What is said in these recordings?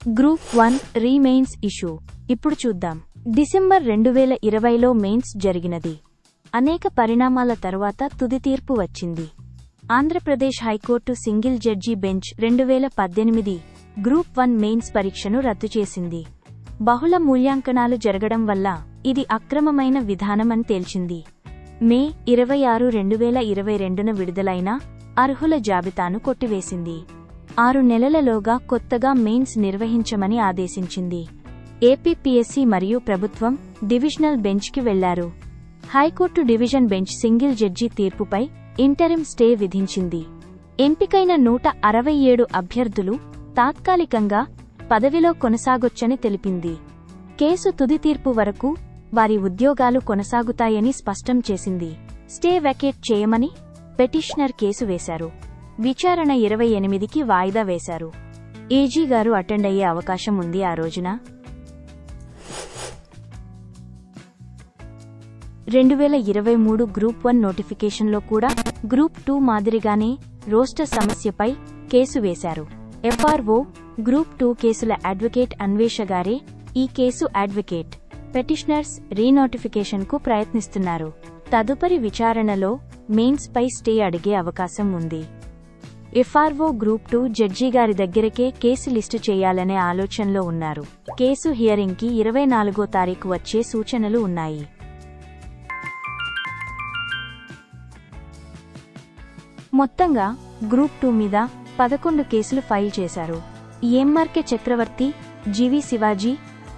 Group 1 రీమెయిన్స్ issue ఇప్పుడు చూద్దాం. December 2020లో mains జరిగినది. అనేక పరిణామాల తరువాత తుది తీర్పు వచ్చింది. Andhra Pradesh high court single judge bench 2018 group 1 mains పరీక్షను రద్దు చేసింది. బహుళ మూల్యాంకనాలు జరగడం వల్ల ఇది అక్రమమైన విధానమని తేల్చింది. మే 26, 2022న విడుదలైన అర్హుల జాబితాను కొట్టివేసింది. 6 నెలలలోగా కొత్తగా మెయిన్స్ నిర్వహించమని ఆదేశించింది. ఏపీపీఎస్సీ మరియు ప్రభుత్వం డివిజనల్ బెంచ్కి వెళ్లారు. High court division bench single judge తీర్పుపై ఇంటరిమ్ స్టే విధించింది. ఎంపికైన 167 అభ్యర్థులు తాత్కాలికంగా పదవిలో కొనసాగొచ్చని తెలిపింది. కేసు తుది తీర్పు వరకు వారి ఉద్యోగాలు కొనసాగుతాయని స్పష్టం చేసింది. స్టే వెకేట్ చేయమని పిటిషనర్ కేసు వేశారు. విచారణ 28కి వాయిదా వేశారు. ఏజీ గారు అటెండ్ అయ్యే అవకాశం ఉంది. ఆ రోజున 2023 గ్రూప్ 1 నోటిఫికేషన్లో కూడా గ్రూప్ 2 మాదిరిగానే రోస్టర్ సమస్యపై కేసు వేశారు. ఎఫ్ఆర్ఓ గ్రూప్ 2 కేసుల అడ్వకేట్ అన్వేష గారే ఈ కేసు అడ్వకేట్. పిటిషనర్స్ రీనోటిఫికేషన్కు ప్రయత్నిస్తున్నారు. తదుపరి విచారణలో మెయిన్స్ పై స్టే అడిగే అవకాశం ఉంది. ఎఫ్ఆర్ఓ గ్రూప్ 2 జడ్జి గారి దగ్గరకే కేసు లిస్టు చేయాలనే ఆలోచనలో ఉన్నారు. కేసు హియరింగ్కి 24వ తారీఖు వచ్చే సూచనలు ఉన్నాయి. మొత్తంగా గ్రూప్ 2 మీద 11 కేసులు ఫైల్ చేశారు. ఎంఆర్కే చక్రవర్తి, జీవి శివాజీ,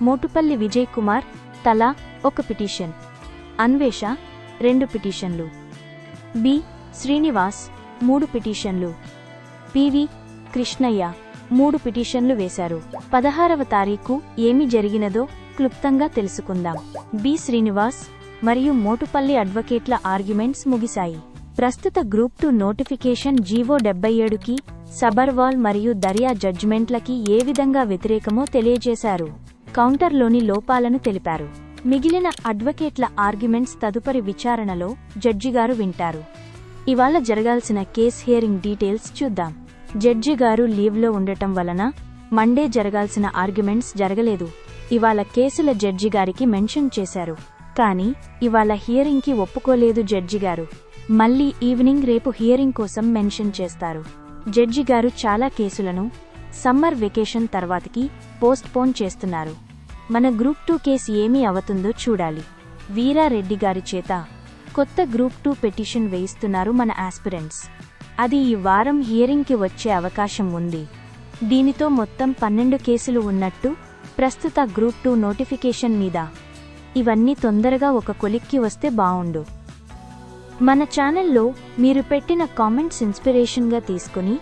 మోటుపల్లి విజయ్ కుమార్ తలా 1 పిటిషన్, అన్వేష 2 పిటిషన్లు, బి శ్రీనివాస్ 3 పిటిషన్లు, పివి కృష్ణయ్య 3 పిటిషన్లు వేశారు. 16వ తారీఖు ఏమి జరిగినదో క్లుప్తంగా తెలుసుకుందాం. బి శ్రీనివాస్ మరియు మోటుపల్లి అడ్వకేట్ల ఆర్గ్యుమెంట్స్ ముగిశాయి. ప్రస్తుత గ్రూప్ 2 నోటిఫికేషన్ జీవో 77కి సబర్వాల్ మరియు దర్యా జడ్జిమెంట్లకి ఏ విధంగా వ్యతిరేకమో తెలియజేశారు. కౌంటర్లోని లోపాలను తెలిపారు. మిగిలిన అడ్వకేట్ల ఆర్గ్యుమెంట్స్ తదుపరి విచారణలో జడ్జిగారు వింటారు. ఇవాళ జరగాల్సిన కేస్ హియరింగ్ డీటెయిల్స్ చూద్దాం. జడ్జి గారు లీవ్లో ఉండటం వలన మండే జరగాల్సిన ఆర్గ్యుమెంట్స్ జరగలేదు. ఇవాళ కేసుల జడ్జి గారికి మెన్షన్ చేశారు. కానీ ఇవాళ హియరింగ్కి ఒప్పుకోలేదు జడ్జి గారు. మళ్లీ ఈవినింగ్ రేపు హియరింగ్ కోసం మెన్షన్ చేస్తారు. జడ్జి గారు చాలా కేసులను సమ్మర్ వెకేషన్ తర్వాతకి పోస్ట్ పోన్ చేస్తున్నారు. మన గ్రూప్ 2 కేసు ఏమీ అవుతుందో చూడాలి. వీరారెడ్డి గారి చేత కొత్త గ్రూప్ 2 పిటిషన్ వేయిస్తున్నారు మన ఆస్పిరెంట్స్. అది ఈ వారం హియరింగ్కి వచ్చే అవకాశం ఉంది. దీనితో మొత్తం 12 కేసులు ఉన్నట్టు ప్రస్తుత గ్రూప్ 2 నోటిఫికేషన్ మీద. ఇవన్నీ తొందరగా ఒక కొలిక్కి వస్తే బావుండు. మన ఛానల్లో మీరు పెట్టిన కామెంట్స్ ఇన్స్పిరేషన్గా తీసుకుని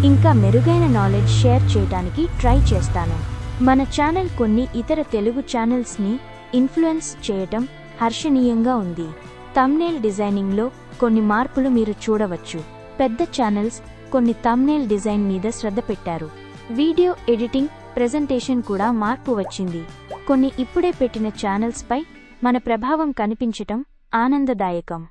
ఇంకా మెరుగైన నాలెడ్జ్ షేర్ చేయడానికి ట్రై చేస్తాను. మన ఛానల్ కొన్ని ఇతర తెలుగు ఛానల్స్ని ఇన్ఫ్లుయెన్స్ చేయటం హర్షణీయంగా ఉంది. థంబ్నెయిల్ డిజైనింగ్లో కొన్ని మార్పులు మీరు చూడవచ్చు. పెద్ద ఛానల్స్ కొన్ని థంబ్నెయిల్ డిజైన్ మీద శ్రద్ధ పెట్టారు. వీడియో ఎడిటింగ్, ప్రెజెంటేషన్ కూడా మార్పు వచ్చింది. కొన్ని ఇప్పుడే పెట్టిన ఛానల్స్పై మన ప్రభావం కనిపించటం ఆనందదాయకం.